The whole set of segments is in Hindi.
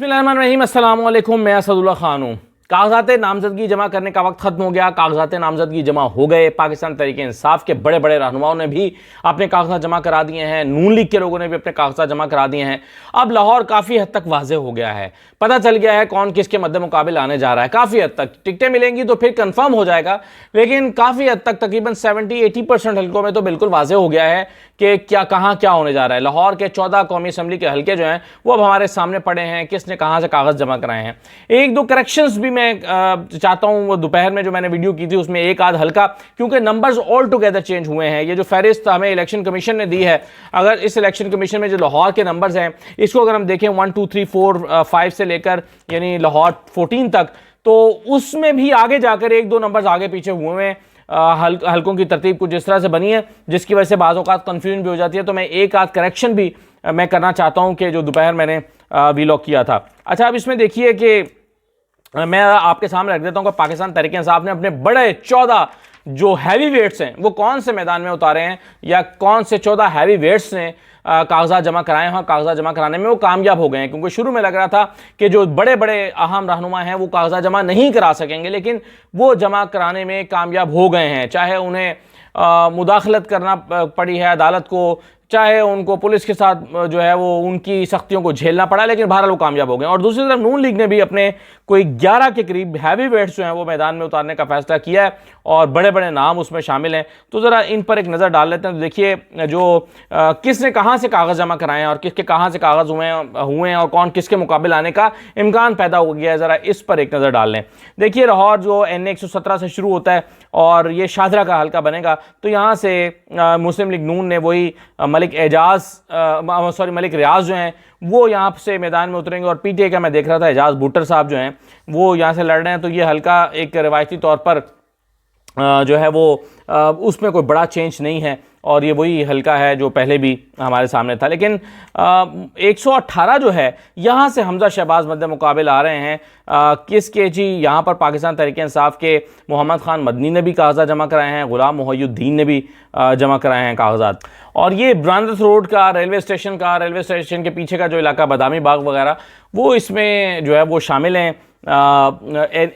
बिस्मिल्लाहिर्रहमानिर्रहीम, अस्सलाम वालेकुम। मैं असदुल्ला खान हूँ। कागजात नामजदगी जमा करने का वक्त खत्म हो गया। कागजात नामजदगी जमा हो गए। पाकिस्तान तहरीक इंसाफ के बड़े बड़े रहनुमाओं ने भी अपने कागजात जमा करा दिए हैं। नून लीग के लोगों ने भी अपने कागजात जमा करा दिए हैं। अब लाहौर काफ़ी हद तक वाज़ेह हो गया है, पता चल गया है कौन किसके मद्दे मुकाबिल आने जा रहा है। काफ़ी हद तक टिकटें मिलेंगी तो फिर कंफर्म हो जाएगा, लेकिन काफ़ी हद तक तकरीबन 70-80% हल्कों में तो बिल्कुल वाज़ेह हो गया है कि कहाँ क्या होने जा रहा है। लाहौर के 14 कौमी असम्बली के हल्के जो हैं वो अब हमारे सामने पड़े हैं, किसने कहाँ से कागज़ जमा कराए हैं। एक दो करेक्शंस भी मैं चाहता हूँ, वो दोपहर में जो मैंने वीडियो की थी उसमें एक आध हल्का, क्योंकि नंबर्स ऑल टुगेदर चेंज हुए हैं। ये जो फहरिस्त हमें इलेक्शन कमीशन ने दी है, अगर इस इलेक्शन कमीशन में जो लाहौर के नंबर्स हैं इसको अगर हम देखें 1 2 3 4 5 से लेकर यानी लाहौर 14 तक, तो उसमें भी आगे जाकर एक दो नंबर्स आगे पीछे हुए हैं। हल्कों की तरतीब कुछ इस तरह से बनी है जिसकी वजह से बाज़ औक़ात कन्फ्यूजन भी हो जाती है। तो मैं एक आध करेक्शन भी मैं करना चाहता हूं कि जो दोपहर मैंने वीलॉग किया था। अच्छा, अब इसमें देखिए कि मैं आपके सामने रख देता हूं कि पाकिस्तान तहरीक इंसाफ ने अपने बड़े 14 जो हैवी वेट्स हैं वो कौन से मैदान में उतारे हैं, या कौन से 14 हैवी वेट्स ने कागजात जमा कराए हैं। कागजात जमा कराने में वो कामयाब हो गए हैं, क्योंकि शुरू में लग रहा था कि जो बड़े बड़े अहम रहनुमा हैं वो कागजात जमा नहीं करा सकेंगे, लेकिन वो जमा कराने में कामयाब हो गए हैं। चाहे उन्हें मुदाखलत करना पड़ी है अदालत को, चाहे उनको पुलिस के साथ जो है वो उनकी सख्तियों को झेलना पड़ा, लेकिन बहरहाल वो कामयाब हो गए। और दूसरी तरफ नून लीग ने भी अपने कोई 11 के करीब हैवी वेट्स जो हैं वो मैदान में उतारने का फैसला किया है, और बड़े बड़े नाम उसमें शामिल हैं। तो ज़रा इन पर एक नज़र डाल लेते हैं। तो देखिए जो किसने कहाँ से कागज़ जमा कराए हैं और किसके कहाँ से कागज़ हुए हैं और कौन किसके मुकाबिल आने का इम्कान पैदा हो गया है, ज़रा इस पर एक नज़र डाल लें। देखिए लाहौर जो NA 117 से शुरू होता है और ये शाहदरा का हल्का बनेगा, तो यहाँ से मुस्लिम लीग नून ने वही मलिक रियाज जो हैं वो यहाँ से मैदान में उतरेंगे, और PTA का मैं देख रहा था एजाज भुट्टर साहब जो हैं वो यहाँ से लड़ रहे हैं। तो ये हल्का एक रिवायती तौर पर जो है वो उसमें कोई बड़ा चेंज नहीं है, और ये वही हल्का है जो पहले भी हमारे सामने था। लेकिन 118 जो है यहाँ से हमजा शहबाज मद्दे मुकाबिल आ रहे हैं। किसके जी, यहाँ पर पाकिस्तान तहरीक इंसाफ के मोहम्मद खान मदनी ने भी कागजात जमा कराए हैं, गुलाम मुहय्युद्दीन ने भी जमा कराए हैं कागजात। और ये ब्रांदस रोड का रेलवे स्टेशन के पीछे का जो इलाका बादामी बाग वगैरह वो इसमें जो है वो शामिल हैं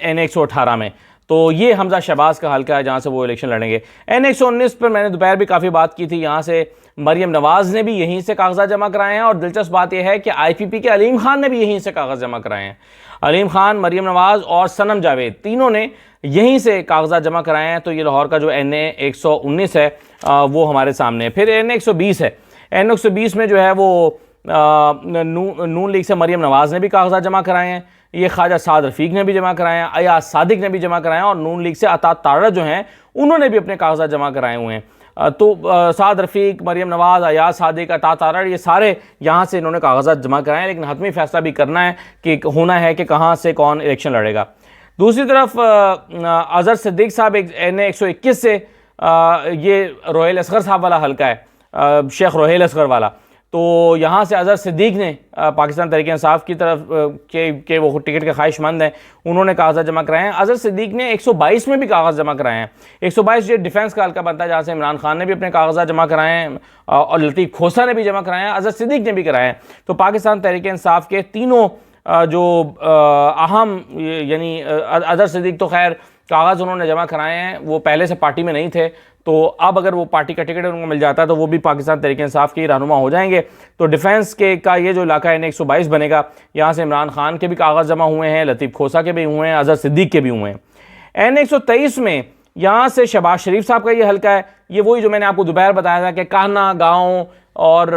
NA 118 में। तो ये हमजा शहबाज का हल्का है जहाँ से वो इलेक्शन लड़ेंगे। NA 119 पर मैंने दोपहर भी काफ़ी बात की थी, यहाँ से मरियम नवाज़ ने भी यहीं से कागजात जमा कराए हैं। और दिलचस्प बात यह है कि IPP के अलीम खान ने भी यहीं से कागज़ जमा कराए हैं। अलीम खान, मरियम नवाज़ और सनम जावेद तीनों ने यहीं से कागजात जमा कराए हैं। तो ये लाहौर का जो NA 119 है वो हमारे सामने है। फिर NA 120 है। NA 120 में जो है वो नून लीग से मरियम नवाज़ ने भी कागजात जमा कराए हैं। ये ख्वाजा साद रफ़ीक ने भी जमा कराए हैं, अयाज सादिक ने भी जमा कराए हैं, और नून लीग से अता तारड़ जो हैं उन्होंने भी अपने कागजात जमा कराए हुए हैं। तो साद रफ़ीक, मरियम नवाज़, अयाज सादिक, अता तारड़ ये सारे यहाँ से इन्होंने कागजात जमा कराए हैं। लेकिन हतमी फैसला भी करना है कि होना है कि कहाँ से कौन इलेक्शन लड़ेगा। दूसरी तरफ अज़हर सिद्दीक़ साहब NA 121 से ये रोहेल असगर साहब वाला हल्का है, शेख रोहेल असगर वाला। तो यहाँ से अज़हर सिद्दीक़ ने पाकिस्तान तहरीक इंसाफ की तरफ के वो टिकट के ख्वाहिशमंद हैं, उन्होंने कागजात जमा कराए हैं। अज़हर सिद्दीक़ ने 122 में भी कागज़ जमा कराए हैं। 122 ये डिफेंस का हल्का बनता है जहाँ से इमरान खान ने भी अपने कागजात जमा कराए हैं, और लतीफ़ खोसा ने भी जमा कराए हैं, अज़हर सिद्दीक़ ने भी कराए हैं। तो पाकिस्तान तहरीक इंसाफ के तीनों जो अहम, यानी अज़हर सिद्दीक़ तो खैर कागज़ उन्होंने जमा कराए हैं, वो पहले से पार्टी में नहीं थे, तो अब अगर वो पार्टी का टिकट उनको मिल जाता है तो वो भी पाकिस्तान तहरीक इंसाफ के रहनुमा हो जाएंगे। तो डिफेंस के का ये जो इलाका है NA 122 बनेगा, यहाँ से इमरान खान के भी कागज़ जमा हुए हैं, लतीफ़ खोसा के भी हुए हैं, अज़हर सिद्दीक़ के भी हुए हैं। NA 123 में यहाँ से शहबाज शरीफ साहब का ये हल्का है। ये वही जो मैंने आपको दोपहर बताया था कि कान्हा गाँव और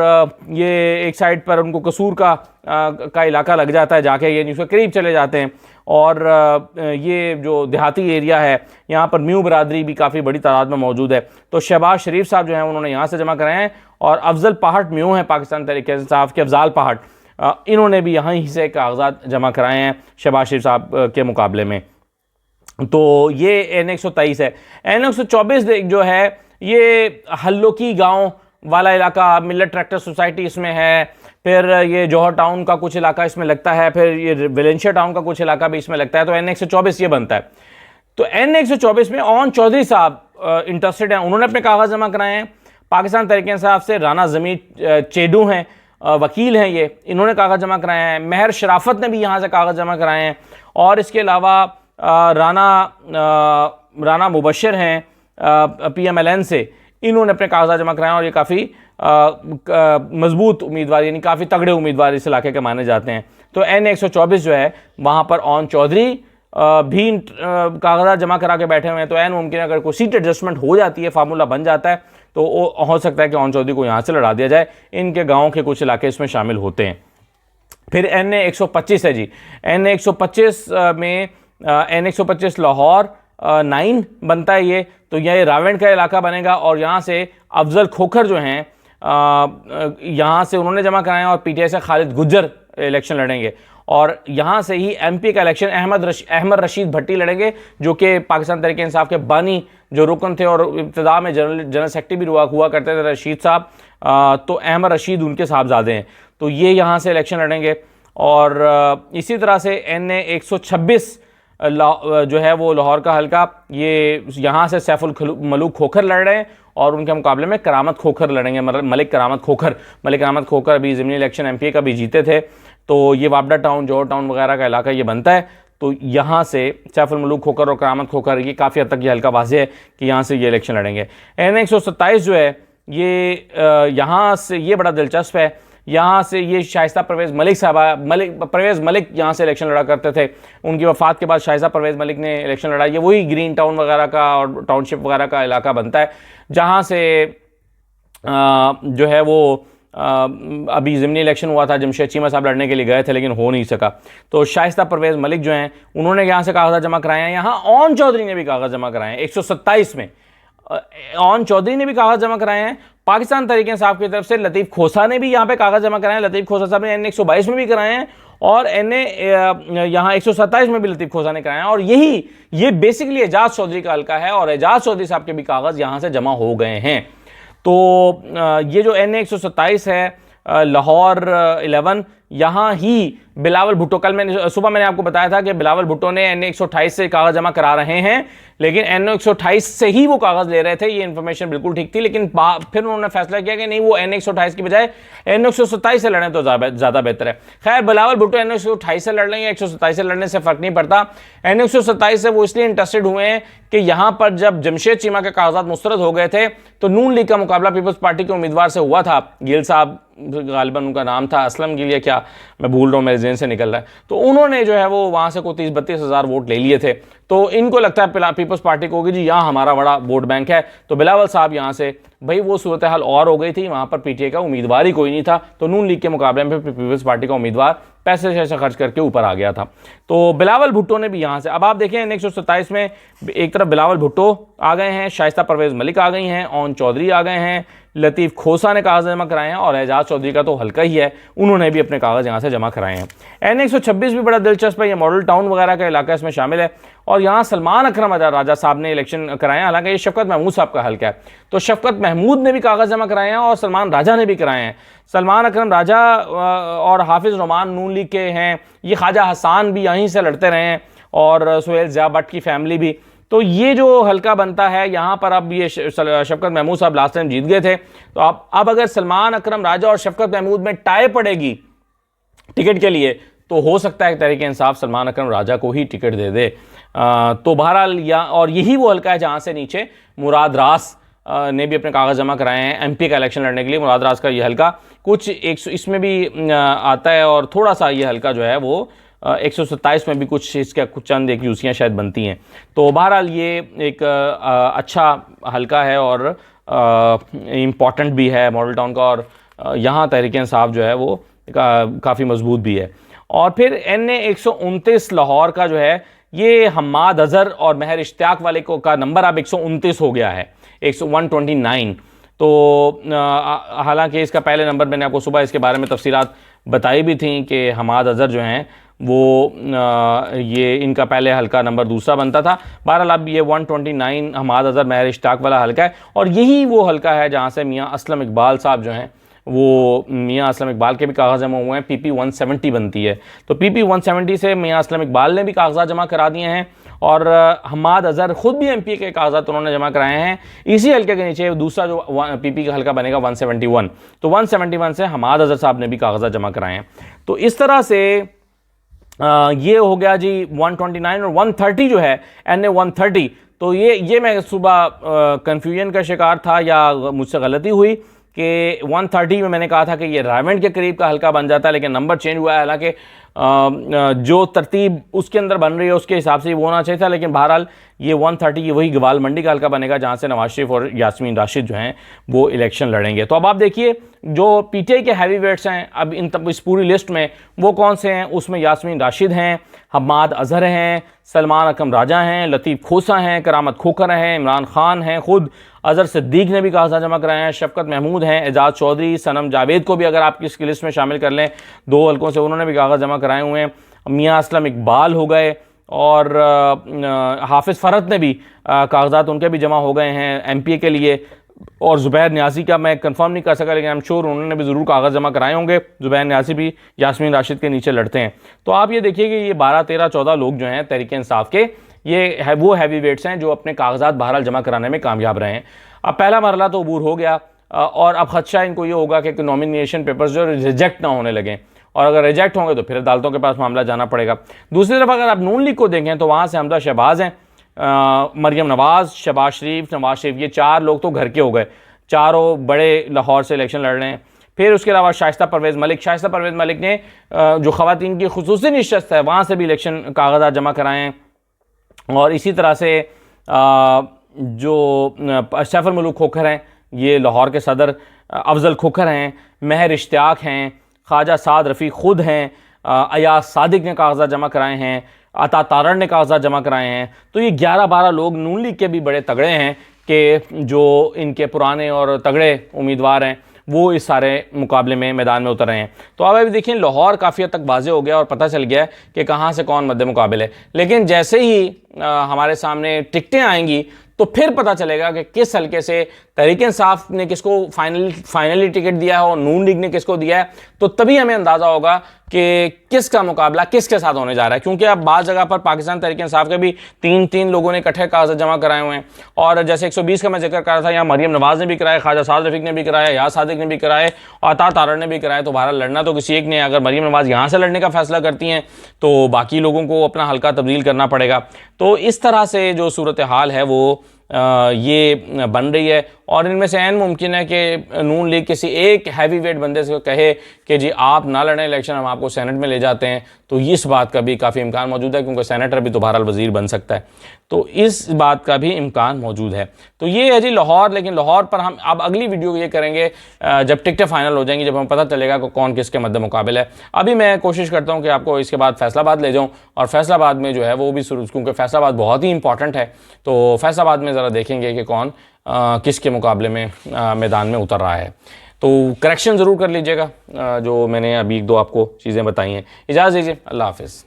ये एक साइड पर उनको कसूर का इलाका लग जाता है जाके, ये उसके करीब चले जाते हैं। और ये जो देहाती एरिया है यहाँ पर म्यू बरादरी भी काफ़ी बड़ी तादाद में मौजूद है। तो शहबाज शरीफ साहब जो हैं उन्होंने यहाँ से जमा कराए हैं। और अफजल पहाड़ म्यू है पाकिस्तान तहरीक इंसाफ के, अफजाल पहाड़, इन्होंने भी यहाँ ही से कागजात जमा कराए हैं शहबाज शरीफ साहब के मुकाबले में। तो ये NA 123 है। NA 124 जो है ये हल्लोकी गाँव वाला इलाका, मिल्लत ट्रैक्टर सोसाइटी इसमें है, फिर ये जौहर टाउन का कुछ इलाका इसमें लगता है, फिर ये वेलेंशिया टाउन का कुछ इलाका भी इसमें लगता है। तो NA 124 ये बनता है। तो NA 124 में ओन चौधरी साहब इंटरेस्टेड हैं, उन्होंने अपने कागज़ जमा कराए हैं। पाकिस्तान तहरीक इंसाफ से राना ज़मीर चेडू हैं, वकील हैं ये, इन्होंने कागज़ जमा कराए हैं। महर शराफत ने भी यहाँ से कागज़ जमा कराए हैं। और इसके अलावा राना मुबशर हैं PMLN से, इन्होंने अपने कागजात जमा कराए और ये काफ़ी मजबूत उम्मीदवार, यानी काफ़ी तगड़े उम्मीदवार इस इलाके के माने जाते हैं। तो NA 124 जो है वहाँ पर ओन चौधरी भी कागजात जमा करा के बैठे हुए हैं। तो एन मुमकिन अगर कोई सीट एडजस्टमेंट हो जाती है, फार्मूला बन जाता है, तो हो सकता है कि ओन चौधरी को यहाँ से लड़ा दिया जाए। इनके गाँव के कुछ इलाके इसमें शामिल होते हैं। फिर NA 125 है जी। NA 125 में NA 125 लाहौर 9 बनता है ये, तो यह रावण का इलाका बनेगा। और यहाँ से अफजल खोखर जो हैं यहाँ से उन्होंने जमा कराए हैं और PTI से खालिद गुज्जर इलेक्शन लड़ेंगे। और यहाँ से ही MP का इलेक्शन अहमद रशीद भट्टी लड़ेंगे, जो कि पाकिस्तान तहरीक इंसाफ के बानी जो रुकन थे और इब्तिदा में जनरल सेक्रेटरी भी हुआ करते थे रशीद साहब। तो अहमद रशीद उनके साहबजादे हैं, तो ये यहाँ से इलेक्शन लड़ेंगे। और इसी तरह से NA 126 जो है वो लाहौर का हल्का, ये यहाँ से सैफुल मलूक खोखर लड़ रहे हैं और उनके मुकाबले में करामत खोखर लड़ेंगे, मलिक करामत खोखर अभी ज़मीनी इलेक्शन MP का भी जीते थे। तो ये वापडा टाउन, जोहर टाउन वगैरह का इलाका ये बनता है। तो यहाँ से सैफुल मलूक खोखर और करामत खोखर, ये काफ़ी हद तक ये हल्का वाज़ेह है कि यहाँ से ये इलेक्शन लड़ेंगे। NA 127 जो है ये यहाँ से, ये बड़ा दिलचस्प है, यहाँ से ये शाइस्ता परवेज़ मलिक यहाँ से इलेक्शन लड़ा करते थे। उनकी वफ़ात के बाद शाइस्ता परवेज़ मलिक ने इलेक्शन लड़ा। ये वही ग्रीन टाउन वगैरह का और टाउनशिप वगैरह का इलाका बनता है, जहाँ से जो है वो अभी ज़मीनी इलेक्शन हुआ था, जमशेद चीमा साहब लड़ने के लिए गए थे लेकिन हो नहीं सका। तो शाइस्ता परवेज़ मलिक जो हैं उन्होंने यहाँ से कागज़ात जमा कराए हैं। यहाँ ओन चौधरी ने भी कागज़ जमा कराए हैं 127 में। ओन चौधरी ने भी कागज़ जमा कराए हैं। पाकिस्तान तहरीक इंसाफ की तरफ से लतीफ़ खोसा ने भी यहाँ पे कागज़ जमा कराए हैं। लतीफ़ खोसा साहब ने NA 122 में भी कराए हैं और NA यहाँ 127 में भी लतीफ़ खोसा ने कराए हैं। और ये बेसिकली एजाज चौधरी का हल्का है और एजाज चौधरी साहब के भी कागज़ यहाँ से जमा हो गए हैं। तो ये जो NA 127 है लाहौर 11, यहाँ ही बिलावल भुट्टो, कल सुबह मैंने आपको बताया था कि बिलावल भुट्टो ने NA 128 से कागज़ जमा करा रहे हैं, लेकिन NA 128 से ही वो कागज़ ले रहे थे। ये इन्फॉर्मेशन बिल्कुल ठीक थी, लेकिन फिर उन्होंने फैसला किया कि नहीं, वो NA 128 की बजाय NA 127 से लड़ें तो ज़्यादा बेहतर है। खैर, बिलावल भुट्टो NA 128 से लड़ रहे हैं, 127 से लड़ने से फ़र्क नहीं पड़ता। NA 127 से वो इसलिए इंटरेस्टेड हुए हैं कि यहाँ पर जब जमशेद चीमा के कागजात मुस्तरद हो गए थे तो नून लीग का मुकाबला पीपल्स पार्टी के उम्मीदवार से हुआ था। गिल साहब, गालिबन उनका नाम था, असलम गिल या क्या, मैं भूल रहा हूँ, मेरे ज़हन से निकल रहा है। तो उन्होंने जो है वो वहाँ से कोई 30-32 हज़ार वोट ले लिए थे। तो इनको लगता है पीपल्स पार्टी को कि जी यहाँ हमारा बड़ा वोट बैंक है। तो बिलावल साहब यहाँ से, भाई वो सूरत हाल और हो गई थी, वहाँ पर PTI का उम्मीदवार ही कोई नहीं था, तो नून लीग के मुकाबले में पीपल्स पार्टी का उम्मीदवार पैसे खर्च करके ऊपर आ गया था। तो बिलावल भुट्टो ने भी यहाँ से, अब आप देखें NA 127 में एक तरफ बिलावल भुट्टो आ गए हैं, शाइस्ता परवेज़ मलिक आ गई हैं, ओन चौधरी आ गए हैं, लतीफ़ खोसा ने कागज़ जमा कराए हैं और एजाज चौधरी का तो हल्का ही है, उन्होंने भी अपने कागज़ यहाँ से जमा कराए हैं। NA 126 भी बड़ा दिलचस्प है, ये मॉडल टाउन वगैरह का इलाका इसमें शामिल है और यहाँ सलमान अकरम राजा साहब ने इलेक्शन कराए हैं। हालांकि ये शफकत महमूद साहब का हल्का है, तो शफकत महमूद ने भी कागज़ जमा कराए हैं और सलमान राजा ने भी कराए हैं। सलमान अकरम राजा और हाफिज़ रोमान नून लीग के हैं, ये ख्वाजा हसान भी यहीं से लड़ते रहे हैं और सुहेल ज़िया भट्ट की फैमिली भी। तो ये जो हल्का बनता है यहाँ पर, अब ये शफकत महमूद साहब लास्ट टाइम जीत गए थे, तो अब अगर सलमान अकरम राजा और शफकत महमूद में टाई पड़ेगी टिकट के लिए, तो हो सकता है तहरीक इंसाफ सलमान अकरम राजा को ही टिकट दे दे। तो बहरहाल और यही वो हल्का है जहाँ से नीचे मुराद रास ने भी अपने कागज़ जमा कराए हैं MP का इलेक्शन लड़ने के लिए। मुराद रास का ये हल्का कुछ इसमें भी आता है और थोड़ा सा ये हल्का जो है वो 127 में भी कुछ इसका कुछ चंद एक यूसियाँ शायद बनती हैं। तो बहरहाल ये एक अच्छा हल्का है और इम्पॉर्टेंट भी है मॉडल टाउन का, और यहाँ तहरीक इंसाफ जो है वो काफ़ी मजबूत भी है। और फिर NA 129 लाहौर का जो है, ये हम्माद अज़हर और महर इश्तियाक वाले का नंबर अब 129 हो गया है, 129। तो हालांकि इसका पहले नंबर मैंने आपको सुबह इसके बारे में तफसीलात बताई भी थी कि हम्माद अज़हर जो हैं वो ये इनका पहले हल्का नंबर दूसरा बनता था। बहरहाल अब ये 129 हम्माद अज़हर महर इश्तियाक वाला हल्का है और यही वो हल्का है जहाँ से मियाँ असलम इकबाल साहब जो हैं वो मियां असलम इकबाल के भी कागज़ जमा हुए हैं, PP 170 बनती है। तो PP 170 से मियां असलम इकबाल ने भी कागज़ात जमा करा दिए हैं और हम्माद अज़हर ख़ुद भी MP के कागज़ात उन्होंने जमा कराए हैं। इसी हल्के के नीचे दूसरा जो PP का हल्का बनेगा 171, तो 171 से हम्माद अज़हर साहब ने भी कागज़ात जमा कराए हैं। तो इस तरह से ये हो गया जी 129 और 130 जो है NA 130। तो ये मैं सुबह कन्फ्यूजन का शिकार था या मुझसे गलती हुई कि 130 में मैंने कहा था कि ये रायवेंड के करीब का हल्का बन जाता है, लेकिन नंबर चेंज हुआ है। हालांकि जो तरतीब उसके अंदर बन रही है उसके हिसाब से वो होना चाहिए था, लेकिन बहरहाल ये 130 ये वही गवाल मंडी का हल्का बनेगा जहाँ से नवाज शरीफ और यास्मीन राशिद जो हैं वो इलेक्शन लड़ेंगे। तो अब आप देखिए जो PTI के हैवी वेट्स हैं अब इस पूरी लिस्ट में वो कौन से हैं। उसमें यास्मीन राशिद हैं, हम्माद अज़हर हैं, सलमान अकरम राजा हैं, लतीफ़ खोसा हैं, करामत खोखर हैं, इमरान खान हैं, ख़ुद अज़हर सिद्दीक ने भी कागज़ात जमा कराए हैं, शफ़क़त महमूद हैं, एजाज़ चौधरी, सनम जावेद को भी अगर आप इसकी लिस्ट में शामिल कर लें 2 हल्कों से, उन्होंने भी कागज़ जमा कराए हुए हैं। मियां असलम इकबाल हो गए और हाफिज़ फ़रत ने भी कागज़ात उनके भी जमा हो गए हैं MPA के लिए। और ज़ुबैर न्याज़ी का मैं कंफर्म नहीं कर सका, लेकिन आई एम श्योर उन्होंने भी ज़रूर कागज़ जमा कराए होंगे। ज़ुबैर न्याज़ी भी यास्मीन राशिद के नीचे लड़ते हैं। तो आप ये देखिए कि ये 12, 13, 14 लोग जो हैं तहरीक इंसाफ के, ये वो हैवी वेट्स हैं जो अपने कागज़ात बहरहाल जमा कराने में कामयाब रहे हैं। अब पहला मरला तो अबूर हो गया और अब खदशा इनको ये होगा कि नॉमिनेशन पेपर्स जो रिजेक्ट ना होने लगें, और अगर रिजेक्ट होंगे तो फिर अदालतों के पास मामला जाना पड़ेगा। दूसरी तरफ अगर आप नून लीग को देखें तो वहाँ से हमजा शहबाज हैं, मरियम नवाज़, शहबाज शरीफ, नवाज शरीफ, ये 4 लोग तो घर के हो गए, चारों बड़े लाहौर से इलेक्शन लड़ रहे हैं। फिर उसके अलावा शाइस्ता परवेज़ मलिक ने जो ख़वातीन की खुसूसी नशस्त है वहाँ से भी इलेक्शन कागज़ात जमा कराए हैं। और इसी तरह से जो सैफुल मुल्क खोखर हैं, ये लाहौर के सदर अफजल खोखर हैं, महर इश्तियाक हैं, ख्वाजा साद रफ़ी ख़ुद हैं, अयाज सादिक ने कागज़ात जमा कराए हैं, अता तारड़ ने कागज़ात जमा कराए हैं। तो ये 11-12 लोग नून लीग के भी बड़े तगड़े हैं कि जो इनके पुराने और तगड़े उम्मीदवार हैं वो इस सारे मुकाबले में मैदान में उतर रहे हैं। तो अब अभी देखिए लाहौर काफ़ी हद तक वाज़ेह हो गया और पता चल गया है कि कहाँ से कौन मद्दे मुकाबले है। लेकिन जैसे ही हमारे सामने टिकटें आएंगी तो फिर पता चलेगा कि किस हल्के से तहरीक इंसाफ ने किसको फाइनली टिकट दिया है और नून लीग ने किसको दिया है। तो तभी हमें अंदाज़ा होगा कि किसका मुकाबला किसके साथ होने जा रहा है, क्योंकि अब बाज़ जगह पर पाकिस्तान तहरीक इंसाफ के भी 3 लोगों ने इकट्ठे कागज़ात जमा कराए हुए हैं। और जैसे 120 का मैं जिक्र कर रहा था, यहाँ मरियम नवाज़ ने भी कराया, ख्वाजा साद रफ़ीक ने भी कराया, याज सादिक ने भी कराए, अता तारड़ ने भी कराया। तो बहरहाल लड़ना तो किसी एक ने, अगर मरियम नवाज़ यहाँ से लड़ने का फैसला करती हैं तो बाकी लोगों को अपना हल्का तब्दील करना पड़ेगा। तो इस तरह से जो सूरत हाल है वो ये बन रही है। और इनमें से ऐन मुमकिन है कि नून लीग किसी एक हैवी वेट बंदे से कहे कि जी आप ना लड़ें इलेक्शन, हम आपको सेनेट में ले जाते हैं। तो इस बात का भी काफ़ी इम्कान मौजूद है, क्योंकि सेनेटर भी तो बहरहाल वज़ीर बन सकता है। तो इस बात का भी इम्कान मौजूद है। तो ये है जी लाहौर। लेकिन लाहौर पर हम अब अगली वीडियो ये करेंगे जब टिकटें फाइनल हो जाएंगी, जब हमें पता चलेगा कि कौन किसके मद्दे मुकाबले है। अभी मैं कोशिश करता हूँ कि आपको इसके बाद फैसलाबाद ले जाऊँ, और फैसलाबाद में जो है वो भी शुरू, क्योंकि फैसलाबाद बहुत ही इंपॉर्टेंट है। तो फैसलाबाद में ज़रा देखेंगे कि कौन किसके मुकाबले में मैदान में उतर रहा है। तो करेक्शन ज़रूर कर लीजिएगा जो मैंने अभी 1-2 आपको चीज़ें बताई हैं। इजाज़त दीजिए, अल्लाह हाफ़िज़।